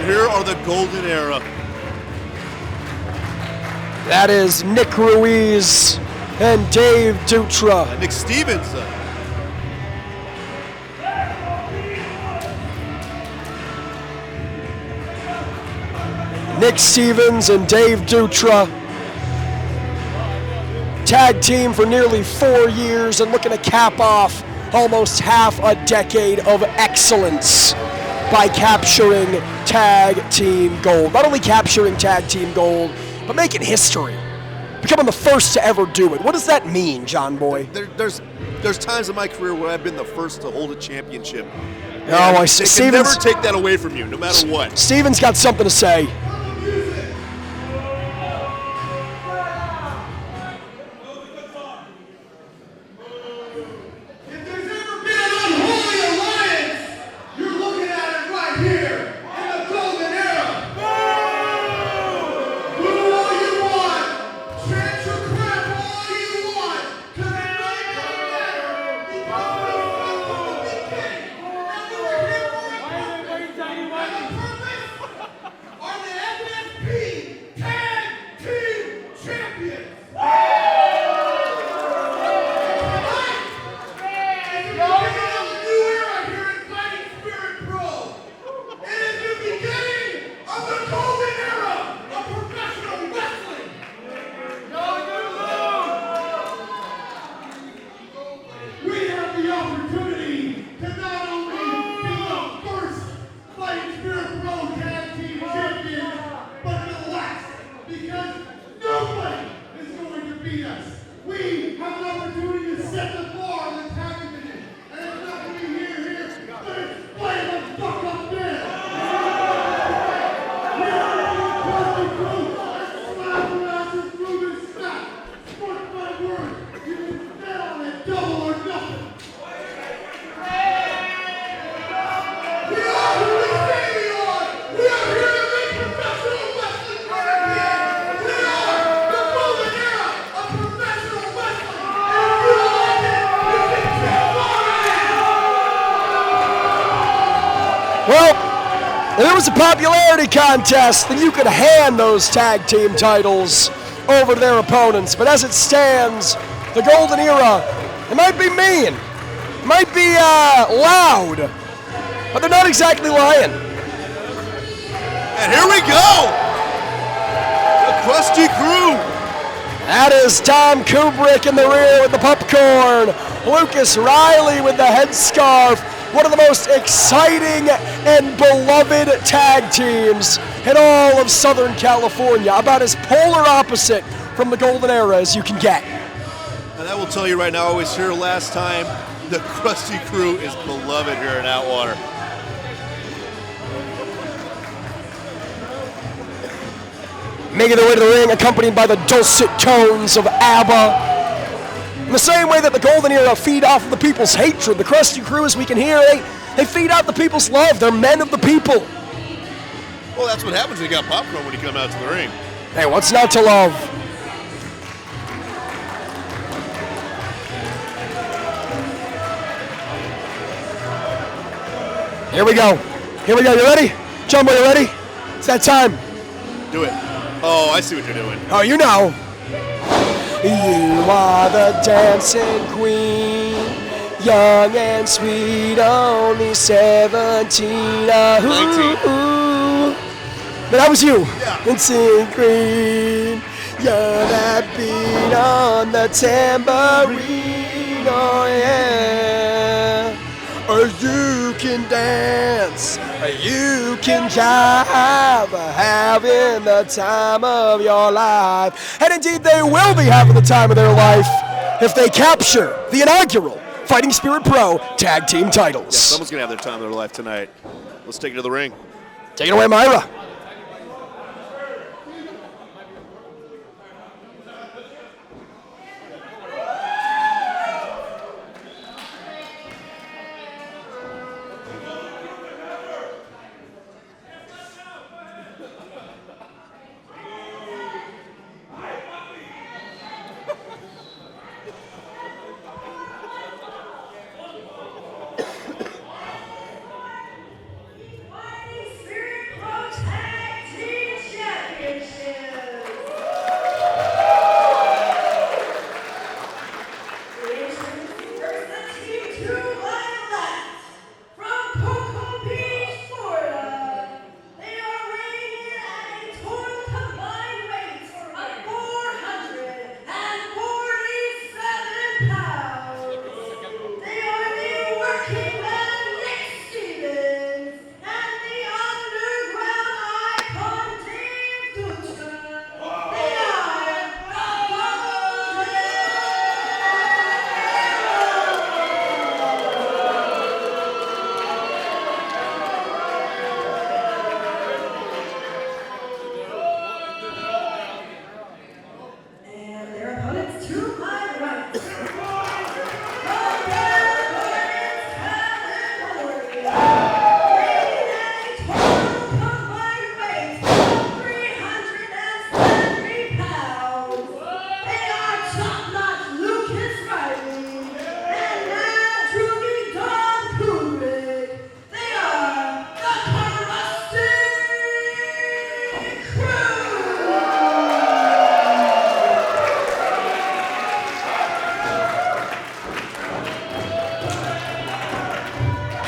And here are the Golden Era. That is Nick Ruiz and Dave Dutra. And Nick Stevens. Nick Stevens and Dave Dutra. Tag team for nearly 4 years and looking to cap off almost half a decade of excellence by capturing tag team gold. Not only capturing tag team gold, but making history. Becoming the first to ever do it. What does that mean, John Boy? There's times in my career where I've been the first to hold a championship. Oh, I see. They can never take that away from you, no matter what. Steven's got something to say. Well, if it was a popularity contest, then you could hand those tag team titles over to their opponents. But as it stands, the Golden Era, it might be mean, it might be loud, but they're not exactly lying. And here we go! The Krusty Krew. That is Tom Kubrick in the rear with the popcorn. Lucas Riley with the headscarf. One of the most exciting and beloved tag teams in all of Southern California. About as polar opposite from the Golden Era as you can get. And I will tell you right now, I was here last time. The Krusty Krew is beloved here in Atwater. Making their way to the ring, accompanied by the dulcet tones of ABBA. In the same way that the Golden Era feed off of the people's hatred, the Krusty Krew, as we can hear, they feed off the people's love. They're men of the people. Well, that's what happens when you got popcorn when you come out to the ring. Hey, what's not to love? Here we go. Here we go. You ready? Jumbo, you ready? It's that time. Do it. Oh, I see what you're doing. Oh, you know. You are the dancing queen, young and sweet, only 17. 19. But that was you. Yeah. Dancing queen, you're that beat on the tambourine, oh yeah. Or you can dance, or you can jive, having the time of your life. And indeed, they will be having the time of their life if they capture the inaugural Fighting Spirit Pro Tag Team titles. Yeah, someone's going to have their time of their life tonight. Let's take it to the ring. Take it away, Myra.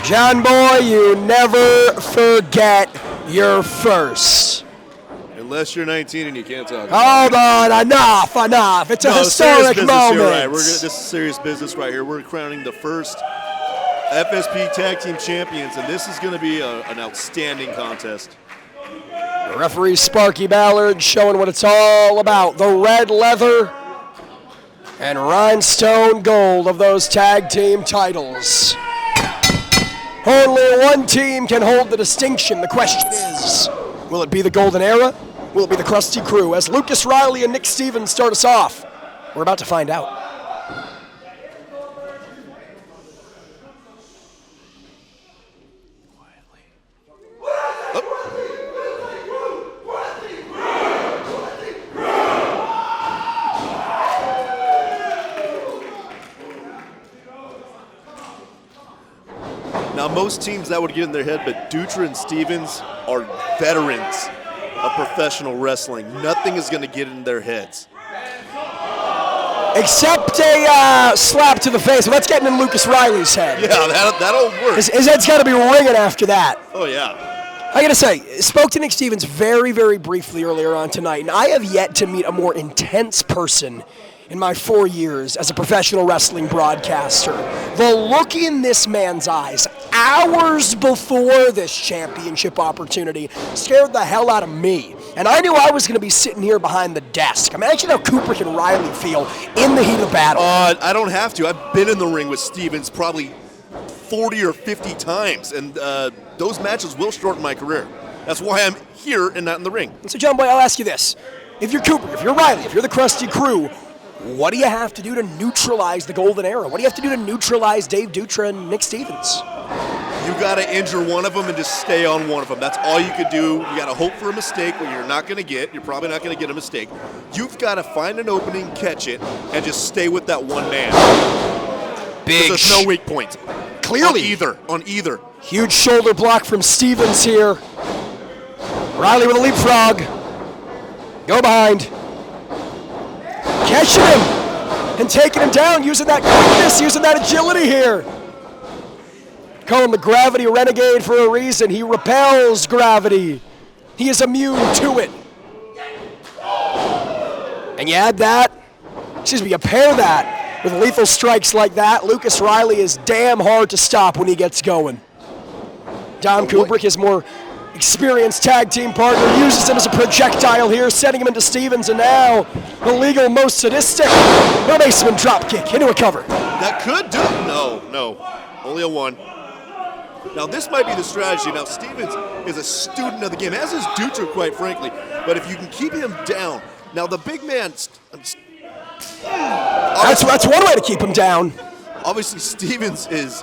John Boy, you never forget your first. Unless you're 19 and you can't talk. Hold on, enough. It's a historic moment. Here, right? This is serious business right here. We're crowning the first FSP Tag Team Champions, and this is going to be an outstanding contest. The referee Sparky Ballard showing what it's all about. The red leather and rhinestone gold of those tag team titles. Only one team can hold the distinction. The question is, will it be the Golden Era? Will it be the Krusty Krew? As Lucas Riley and Nick Stevens start us off, we're about to find out. Now, most teams that would get in their head, but Dutra and Stevens are veterans of professional wrestling. Nothing is going to get in their heads. Except a slap to the face. Well, that's getting in Lucas Riley's head. Yeah, that'll work. His head's got to be ringing after that. Oh, yeah. I got to say, spoke to Nick Stevens very, very briefly earlier on tonight, and I have yet to meet a more intense person in my 4 years as a professional wrestling broadcaster. The look in this man's eyes, hours before this championship opportunity, scared the hell out of me. And I knew I was going to be sitting here behind the desk. Imagine how Kubrick and Riley feel in the heat of battle. I don't have to. I've been in the ring with Stevens probably 40 or 50 times, and those matches will shorten my career. That's why I'm here and not in the ring. So, John Boy, I'll ask you this. If you're Kubrick, if you're Riley, if you're the Krusty Krew, what do you have to do to neutralize the Golden Era? What do you have to do to neutralize Dave Dutra and Nick Stevens? You got to injure one of them and just stay on one of them. That's all you could do. You got to hope for a mistake where you're not going to get. You're probably not going to get a mistake. You've got to find an opening, catch it, and just stay with that one man. Big. There's no weak point. Clearly. On either. Huge shoulder block from Stevens here. Riley with a leapfrog. Go behind. Catching him and taking him down, using that quickness, using that agility here. Call him the Gravity Renegade for a reason. He repels gravity. He is immune to it. And you add that, you pair that with lethal strikes like that. Lucas Riley is damn hard to stop when he gets going. Don Kubrick, his more experienced tag team partner, uses him as a projectile here, setting him into Stevens, and now the legal most sadistic basement drop kick into a cover. That could do it. No. Only a one. Now, this might be the strategy. Now, Stevens is a student of the game, as is Dutra, quite frankly. But if you can keep him down. Now, the big man... That's one way to keep him down. Obviously, Stevens is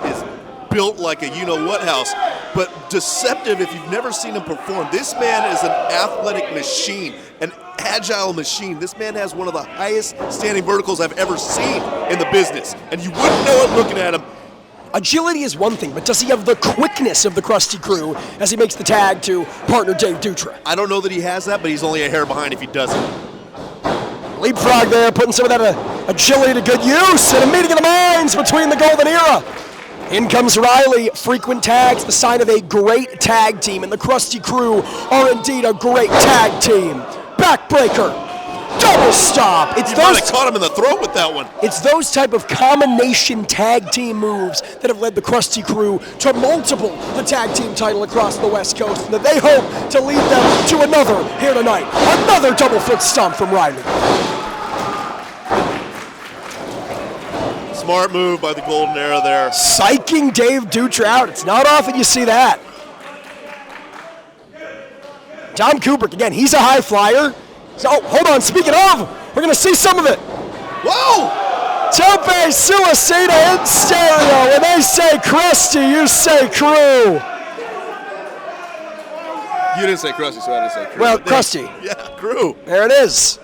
built like a you-know-what house, but deceptive if you've never seen him perform. This man is an athletic machine, an agile machine. This man has one of the highest standing verticals I've ever seen in the business, and you wouldn't know it looking at him. Agility is one thing, but does he have the quickness of the Krusty Krew as he makes the tag to partner Dave Dutra? I don't know that he has that, but he's only a hair behind if he doesn't. Leapfrog there, putting some of that agility to good use, and a meeting of the minds between the Golden Era. In comes Riley. Frequent tags, the sign of a great tag team, and the Krusty Krew are indeed a great tag team. Backbreaker. Double stop. You might have caught him in the throat with that one. It's those type of combination tag team moves that have led the Krusty Krew to multiple the tag team title across the West Coast, and that they hope to lead them to another here tonight. Another double foot stomp from Riley. Smart move by the Golden Era there. Psyching Dave Dutra out. It's not often you see that. Tom Kubrick, again, he's a high flyer. So, hold on, speaking of, we're going to see some of it. Whoa! Tope Suicida in stereo. When they say Krusty, you say Krew. You didn't say Krusty, so I didn't say Krew. Well, Krusty. Yeah, Krew. There it is.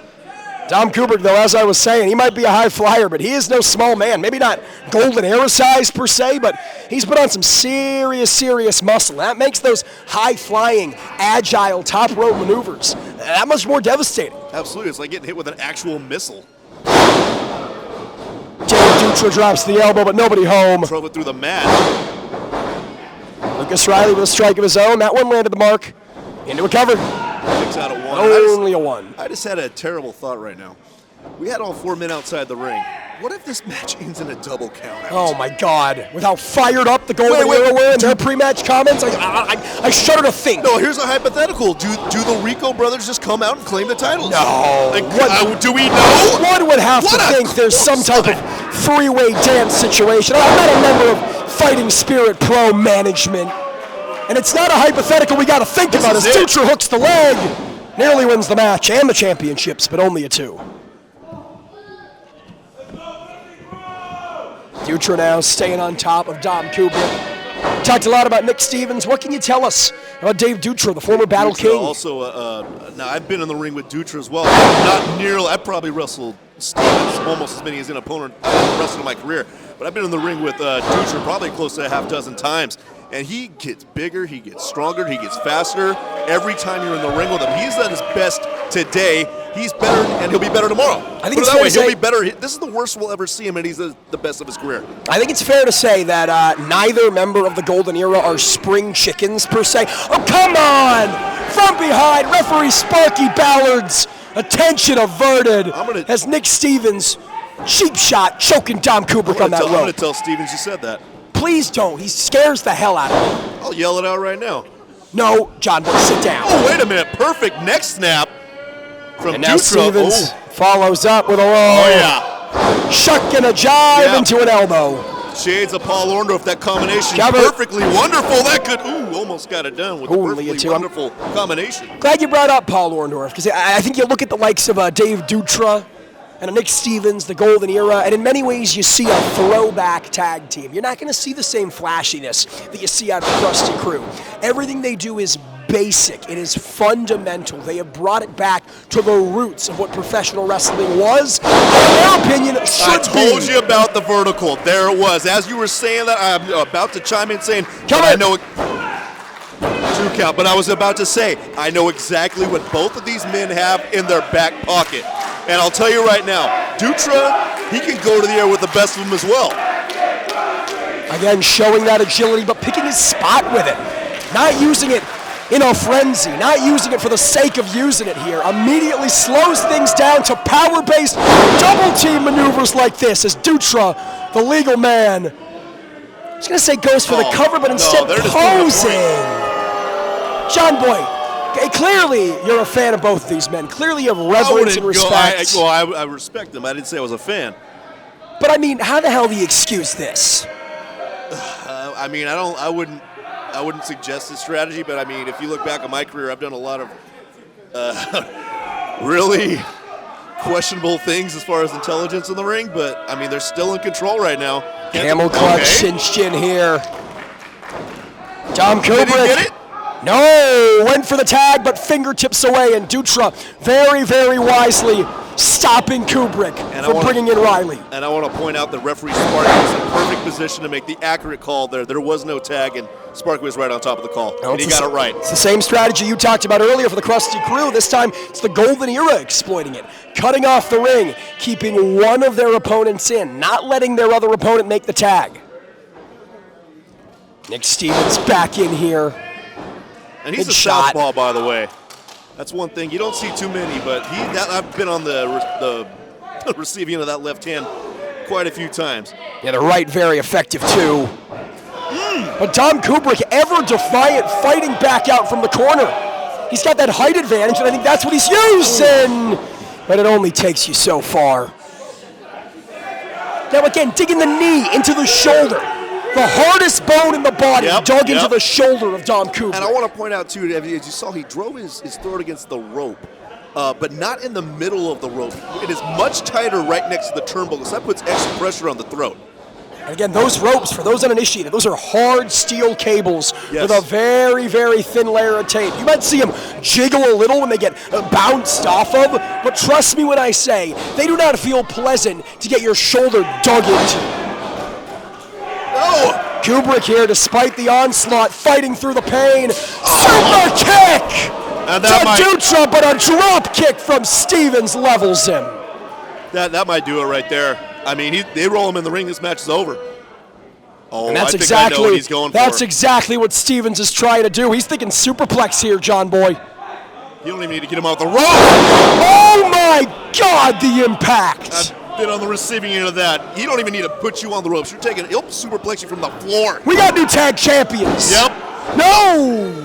Tom Kubrick, though, as I was saying, he might be a high flyer, but he is no small man. Maybe not Golden Era size per se, but he's put on some serious muscle. That makes those high-flying, agile, top-rope maneuvers that much more devastating. Absolutely. It's like getting hit with an actual missile. Dave Dutra drops the elbow, but nobody home. Drove it through the mat. Lucas Riley with a strike of his own. That one landed the mark. Into a cover. 6 out of 1. Only a 1. I just had a terrible thought right now. We had all 4 men outside the ring. What if this match ends in a double count? Oh my God! With how fired up the Golden Era were in their pre-match comments, I shudder to think. No, here's a hypothetical. Do the Rico brothers just come out and claim the titles? No. Do we know? One would have to think there's some type of three-way dance situation. I'm not a member of Fighting Spirit Pro Management, and it's not a hypothetical we got to think about. As Dutra hooks the leg, nearly wins the match and the championships, but only a 2. Dutra now staying on top of Dom Kubrick. Talked a lot about Nick Stevens. What can you tell us about Dave Dutra, the former Battle King? Also, now I've been in the ring with Dutra as well. Not nearly. I've probably wrestled Stevens almost as many as an opponent I've wrestled in my career. But I've been in the ring with Dutra probably close to a half dozen times. And he gets bigger, he gets stronger, he gets faster. Every time you're in the ring with him, he's at his best today. He's better, and he'll be better tomorrow. I think it's fair to say he'll be better. This is the worst we'll ever see him, and he's the best of his career. I think it's fair to say that neither member of the Golden Era are spring chickens, per se. Oh, come on! From behind, referee Sparky Ballard's attention averted as Nick Stevens, cheap shot, choking Dom Kubrick on that rope. I'm going to tell Stevens you said that. Please don't. He scares the hell out of me. I'll yell it out right now. No, John Boy, sit down. Oh, wait a minute. Perfect neck snap from and now Dutra. Stevens follows up with a shuck and a jive into an elbow. Shades of Paul Orndorff, that combination perfectly wonderful. That could, almost got it done with a perfectly wonderful combination. Glad you brought up Paul Orndorff, because I think you look at the likes of Dave Dutra and Nick Stevens, the Golden Era, and in many ways you see a throwback tag team. You're not going to see the same flashiness that you see out of the Krusty Krew. Everything they do is basic. It is fundamental. They have brought it back to the roots of what professional wrestling was, and in their opinion, should be. I told you about the vertical. There it was. As you were saying that, I'm about to chime in saying, I know it. 2 count, but I was about to say, I know exactly what both of these men have in their back pocket. And I'll tell you right now, Dutra, he can go to the air with the best of them as well. Again, showing that agility, but picking his spot with it. Not using it in a frenzy, not using it for the sake of using it here. Immediately slows things down to power-based double team maneuvers like this as Dutra, the legal man, I was going to say goes for the cover, but instead posing. John Boy, clearly you're a fan of both of these men. Clearly you have reverence and respect. I respect them. I didn't say I was a fan. But I mean, how the hell do you excuse this? I mean, I wouldn't suggest this strategy, but I mean, if you look back on my career, I've done a lot of really questionable things as far as intelligence in the ring, but I mean, they're still in control right now. Camel clutch cinched in here. Dom Kubrick. Did he get it? No, went for the tag, but fingertips away, and Dutra very, very wisely stopping Kubrick from bringing in Riley. And I want to point out that referee Sparky was in perfect position to make the accurate call there. There was no tag, and Sparky was right on top of the call, and he got it right. It's the same strategy you talked about earlier for the Krusty Krew. This time, it's the Golden Era exploiting it, cutting off the ring, keeping one of their opponents in, not letting their other opponent make the tag. Nick Stevens back in here. And he's a southpaw, by the way. That's one thing. You don't see too many, but I've been on the receiving end of that left hand quite a few times. Yeah, the right very effective, too. But Dom Kubrick, ever defiant, fighting back out from the corner. He's got that height advantage, and I think that's what he's using. But it only takes you so far. Now, again, digging the knee into the shoulder. The hardest bone in the body dug into the shoulder of Dom Kubrick. And I want to point out, too, as you saw, he drove his throat against the rope, but not in the middle of the rope. It is much tighter right next to the turnbuckle, so that puts extra pressure on the throat. And again, those ropes, for those uninitiated, those are hard steel cables with a very, very thin layer of tape. You might see them jiggle a little when they get bounced off of, but trust me when I say, they do not feel pleasant to get your shoulder dug into. Kubrick here, despite the onslaught, fighting through the pain. Super kick to Dutra, but a drop kick from Stevens levels him. That might do it right there. I mean, they roll him in the ring. This match is over. Oh, And that's I think I know what he's going for. That's exactly what Stevens is trying to do. He's thinking superplex here, John Boy. You don't even need to get him off the rope. Oh my God, the impact! I've been on the receiving end of that. He don't even need to put you on the ropes. You're taking, he'll superplex you from the floor. We got new tag champions. Yep. No!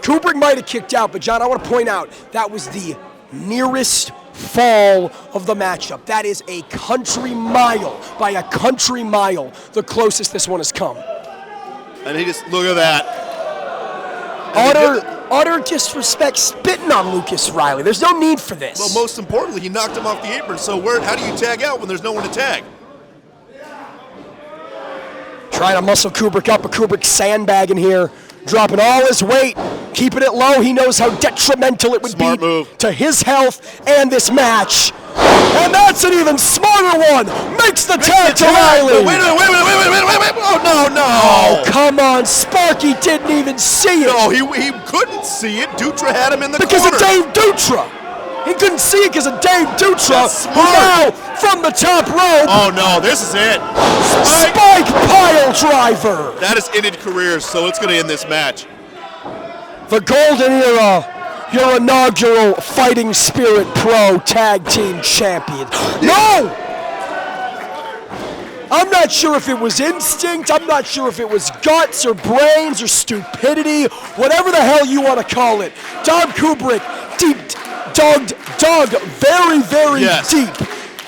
Kubrick might have kicked out, but John, I want to point out that was the nearest fall of the matchup. That is a country mile, by a country mile, the closest this one has come. And he just, look at that. Utter disrespect, spitting on Lucas Riley. There's no need for this. Well, most importantly, he knocked him off the apron, so how do you tag out when there's no one to tag? Trying to muscle Kubrick up, but Kubrick sandbagging here, dropping all his weight, keeping it low. He knows how detrimental it would Smart be move. to his health and this match. And that's an even smarter one. Makes the tag to Riley. Wait. Oh, no. Oh, come on. Sparky didn't even see it. No, he couldn't see it. Dutra had him in the Because corner. of Dave Dutra. He couldn't see it because of Dave Dutra. That's Who smart. now, from the top rope, Oh, no, this is it. Spike pile driver. That has ended careers, so it's going to end this match. The Golden Era, your inaugural Fighting Spirit Pro Tag Team Champion. No! I'm not sure if it was instinct, I'm not sure if it was guts or brains or stupidity, whatever the hell you want to call it. Dom Kubrick dug very, very Yes. deep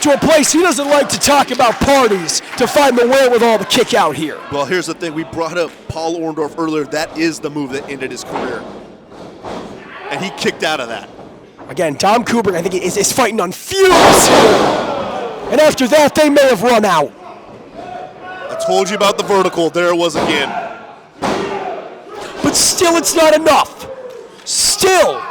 to a place he doesn't like to talk about parties to find the wherewithal to kick out here. Well, here's the thing. We brought up Paul Orndorff earlier. That is the move that ended his career. And he kicked out of that. Again, Dom Kubrick, I think, is fighting on fumes here. And after that, they may have run out. I told you about the vertical. There it was again. But still, it's not enough. Still,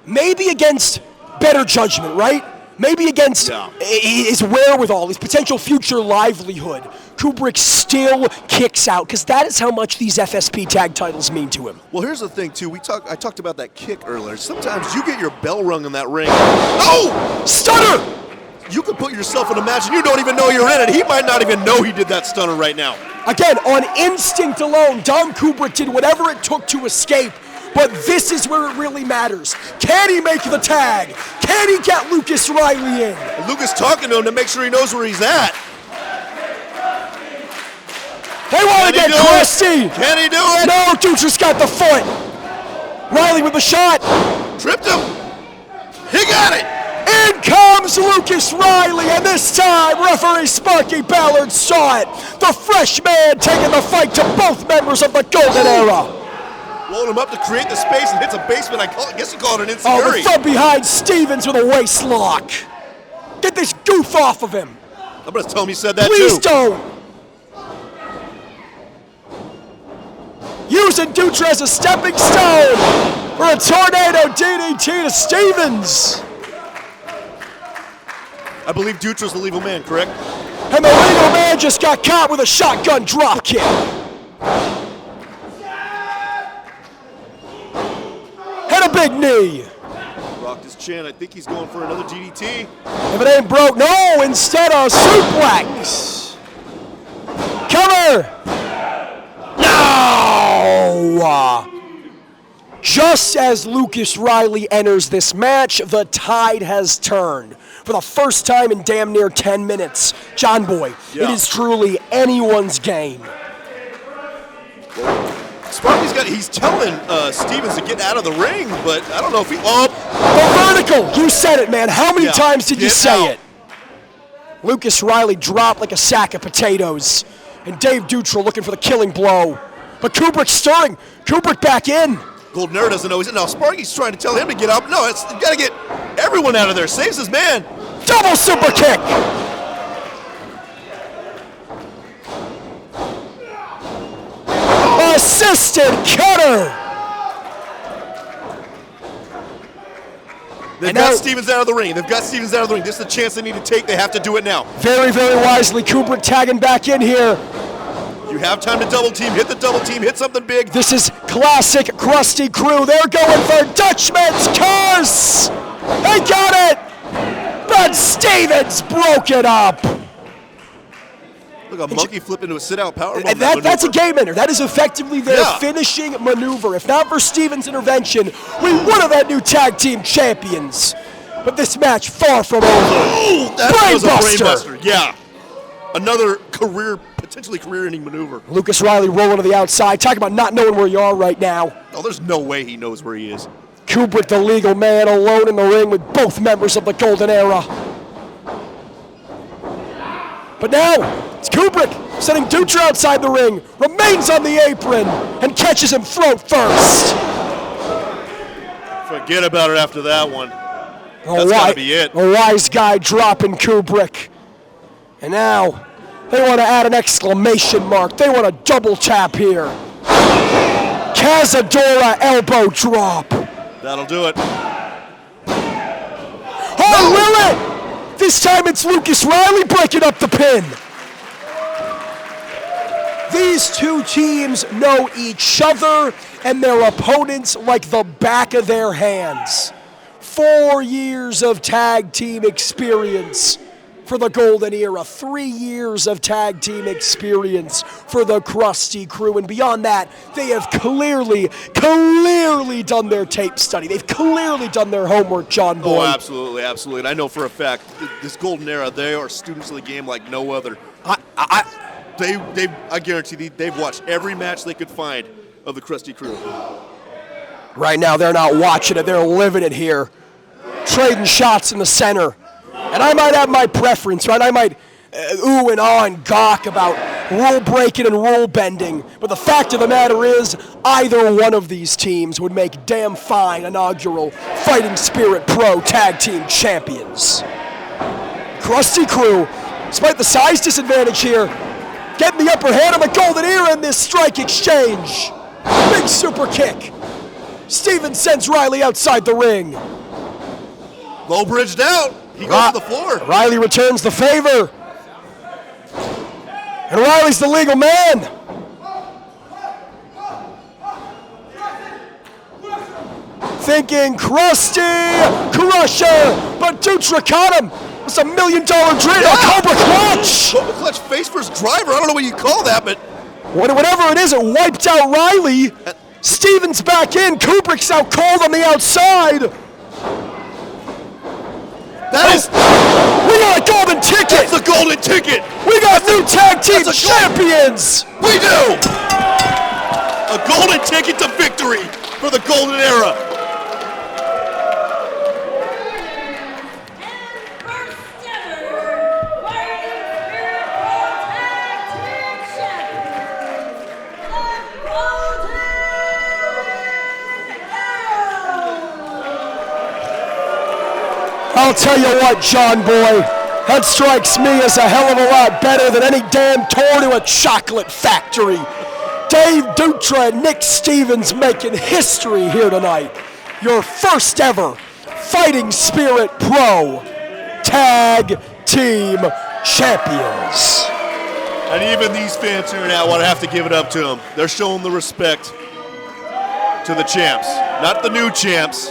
maybe against better judgment, right? Maybe against his wherewithal, his potential future livelihood, Kubrick still kicks out, because that is how much these FSP tag titles mean to him. Well, here's the thing, too. I talked about that kick earlier. Sometimes you get your bell rung in that ring. Oh! Stunner! You can put yourself in a match and you don't even know you're in it. He might not even know he did that stunner right now. Again, on instinct alone, Dom Kubrick did whatever it took to escape. But this is where it really matters. Can he make the tag? Can he get Lucas Riley in? And Lucas talking to him to make sure he knows where he's at. They want to get Krusty. Can he do it? No, Dutra's got the foot. Riley with the shot. Tripped him. He got it. In comes Lucas Riley, and this time referee Sparky Ballard saw it. The fresh man taking the fight to both members of the Golden Era. Rolling him up to create the space and hits a basement. I guess you call it an Oh, insecurity. the from behind Stevens with a waist lock. Get this goof off of him. I'm going to tell him you said that Please too. don't. Using Dutra as a stepping stone for a tornado DDT to Stevens. I believe Dutra's the legal man, correct? And the legal man just got caught with a shotgun drop kick. And a big knee. Rocked his chin. I think he's going for another DDT. If it ain't broke, no, instead of suplex. Cover. No! Just as Lucas Riley enters this match, the tide has turned. For the first time in damn near 10 minutes, John Boy, it is truly anyone's game. Sparky's he's telling Stevens to get out of the ring, but I don't know if he. The vertical! You said it, man. How many times did you say it? Lucas Riley dropped like a sack of potatoes, and Dave Dutra looking for the killing blow. But Kubrick stirring. Kubrick back in. Golden Era doesn't know. Now Sparky's trying to tell him to get up. No, you got to get everyone out of there. Saves his man. Double super kick. Assisted cutter. They've got Stevens out of the ring. They've got Stevens out of the ring. This is the chance they need to take. They have to do it now. Very, very wisely, Kubrick tagging back in here. You have time to double team. Hit the double team. Hit something big. This is classic Krusty Krew. They're going for Dutchman's curse. They got it. But Stevens broke it up. Look, a monkey flip into a sit-out powerbomb. And that's a game ender. That is effectively their finishing maneuver. If not for Stevens' intervention, we would have had new tag team champions. But this match far from over. Oh, that was a brainbuster. Yeah. Another potentially career-ending maneuver. Lucas Riley rolling to the outside. Talk about not knowing where you are right now. Oh, there's no way he knows where he is. Kubrick, the legal man, alone in the ring with both members of the Golden Era. But now, it's Kubrick sending Dutra outside the ring, remains on the apron, and catches him throat first. Forget about it after that one. That's got to be it. A wise guy dropping Kubrick. And now, they want to add an exclamation mark. They want a double tap here. Cazadora elbow drop. That'll do it. Oh, will it? This time it's Lucas Riley breaking up the pin. These two teams know each other and their opponents like the back of their hands. 4 years of tag team experience for the Golden Era. 3 years of tag team experience for the Krusty Krew. And beyond that, they have clearly done their tape study. They've clearly done their homework, John Boy. Oh, absolutely, absolutely. And I know for a fact, this Golden Era, they are students of the game like no other. I guarantee they've watched every match they could find of the Krusty Krew. Right now, they're not watching it. They're living it here. Trading shots in the center. And I might have my preference, right? I might ooh and ah and gawk about rule breaking and rule bending. But the fact of the matter is, either one of these teams would make damn fine inaugural Fighting Spirit Pro Tag Team Champions. Krusty Krew, despite the size disadvantage here, getting the upper hand on the Golden Era in this strike exchange. Big super kick. Stevens sends Riley outside the ring. Low bridged out. He goes to the floor. Riley returns the favor. And Riley's the legal man. Thinking Krusty Crusher, but Dutra caught him. It's $1 million dream. A Cobra Clutch. Cobra Clutch face first driver. I don't know what you call that, but whatever it is, it wiped out Riley. Stevens back in. Kubrick's out cold on the outside. We got a golden ticket! That's the golden ticket! We got new tag team champions! We do! A golden ticket to victory for the Golden Era! I'll tell you what, John Boy, that strikes me as a hell of a lot better than any damn tour to a chocolate factory. Dave Dutra and Nick Stevens making history here tonight. Your first ever Fighting Spirit Pro Tag Team Champions. And even these fans here now want to have to give it up to them. They're showing the respect to the champs. Not the new champs,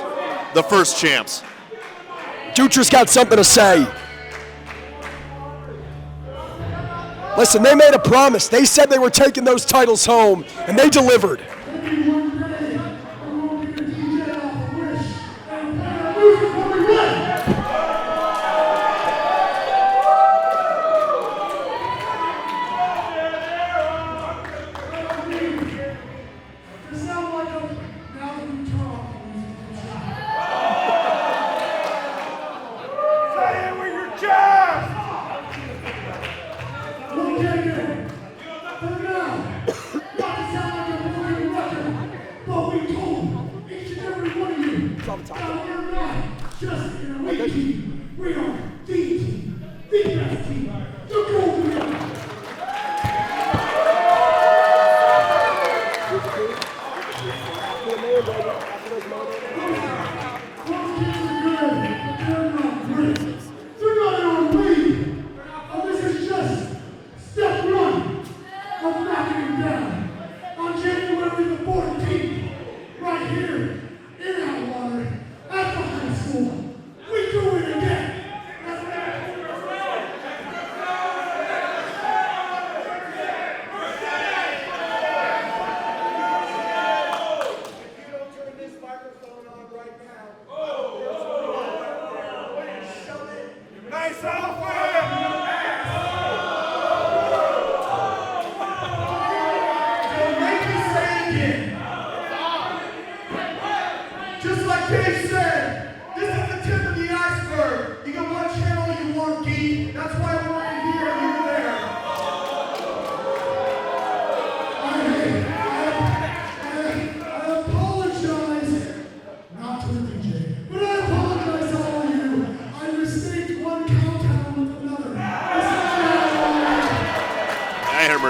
the first champs. Dutra's got something to say. Listen, they made a promise. They said they were taking those titles home, and they delivered.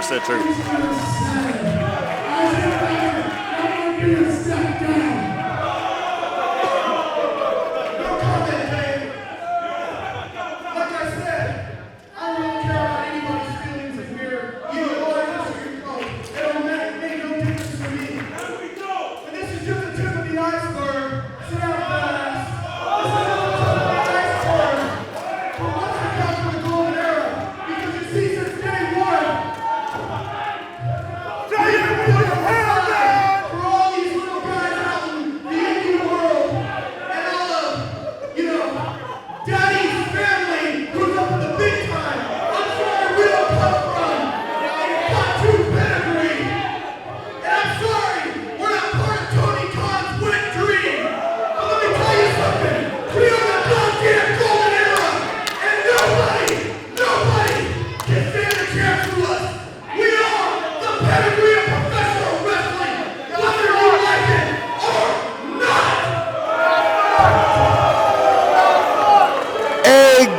100% true.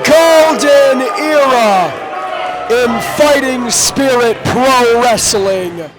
Golden era in fighting spirit pro wrestling.